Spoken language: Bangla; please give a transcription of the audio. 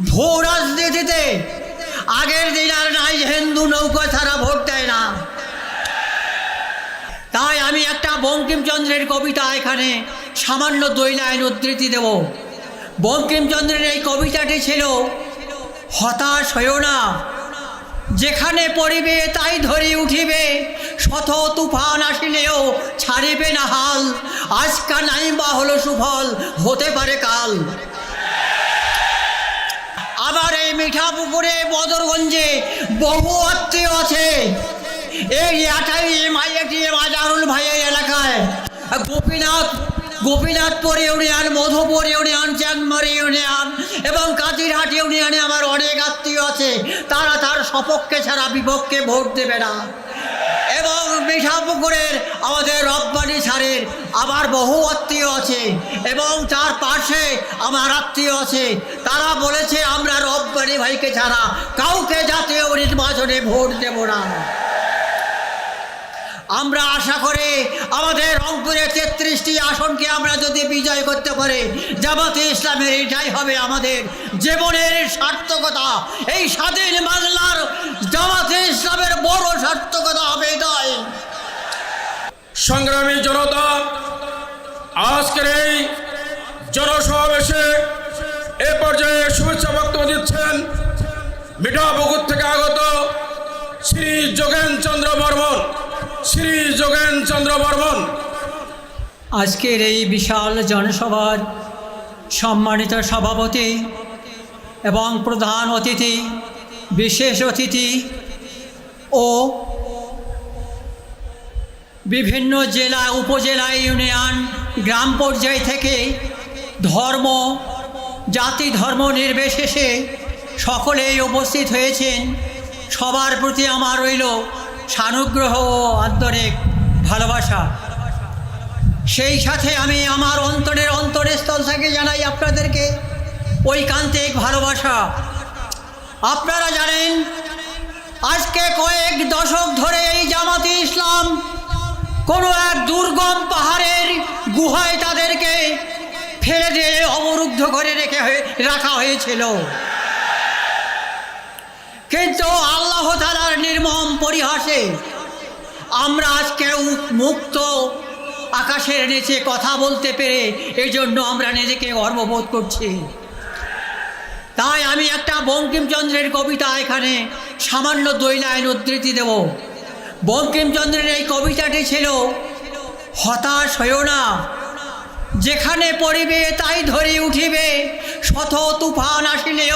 ভূ রাজনীতিতে আগের দিন আর নাই, হিন্দু নৌকা ছাড়া ভোট দেয় না। তাই আমি একটা বঙ্কিমচন্দ্রের কবিতা এখানে সামান্য 2 লাইন উদ্ধৃতি দেব। বঙ্কিমচন্দ্রের এই কবিতাটি ছিল, হতাশ হইও না, যেখানে পড়িবে তাই ধরি উঠিবে, শত তুফান আসিলেও ছাড়িবে না হাল, আজকা নাই বা হলো সুফল, হতে পারে কাল। আবার এই মিঠাপুকুরে বদরগঞ্জে বহু আত্মীয় আছে। এই মাজারুল ভাইয়ের এলাকায় গোপীনাথপুর ইউনিয়ন, মধুপুর ইউনিয়ন, চাঁদমারি ইউনিয়ন এবং কাজিরহাট ইউনিয়নে আমার অনেক আত্মীয় আছে। তারা তার সপক্ষে ছাড়া বিপক্ষে ভোট দেবে না। এবং মিঠাপুকুরের আমাদের রব্বানি স্যারের আবার বহু আত্মীয় আছে এবং তার পাশে আমার আত্মীয় আছে। তারা বলেছে আমরা রব্বানি ভাইকে ছাড়া কাউকে জাতীয় নির্বাচনে ভোট দেব না। আমরা আশা করি আমাদের রংপুরে 33টি আসনকে আমরা যদি বিজয় করতে পারি, জামাতে ইসলামের এটাই হবে আমাদের জীবনের সার্থকতা। এই স্বাধীন বাংলার জামাতে ইসলামের বড় সার্থকতা হবে এটাই। সংগ্রামী জনতা, আজকের এই জনসমাবেশে এ পর্যায়ে শুভেচ্ছা বক্তব্য দিচ্ছেন মিঠাপুকুর থেকে আগত শ্রী যোগেন চন্দ্র বর্মন। আজকের এই বিশাল জনসভার সম্মানিত সভাপতি এবং প্রধান অতিথি, বিশেষ অতিথি ও বিভিন্ন জেলা, উপজেলা, ইউনিয়ন, গ্রাম পর্যায় থেকে ধর্ম, জাতি, ধর্ম নির্বিশেষে সকলেই উপস্থিত হয়েছেন। সবার প্রতি আমার রইল সানুগ্রহ ও আন্তরিক ভালোবাসা। সেই সাথে আমি আমার অন্তরস্থল থেকে জানাই আপনাদেরকে ঐকান্তিক ভালোবাসা। আপনারা জানেন আজকে কয়েক দশক ধরে এই জামাতে ইসলাম কোনো এক দুর্গম পাহাড়ের গুহায় তাদেরকে ফেলে দিয়ে অবরুদ্ধ করে রাখা হয়েছিল। কিন্তু আল্লাহ তাআলার নির্মম পরিহাসে আমরা আজকে মুক্ত আকাশের নিচে কথা বলতে পেরে এই জন্য আমরা নিজেকে গর্ববোধ করছি। তাই আমি একটা বঙ্কিমচন্দ্রের কবিতা এখানে সামান্য 2 লাইন উদ্ধৃতি দেব। বঙ্কিমচন্দ্রের এই কবিতাটি ছিল, হতাশ হইও না, যেখানে পড়িবে তাই ধরি উঠিবে, শত তুফান আসিলেও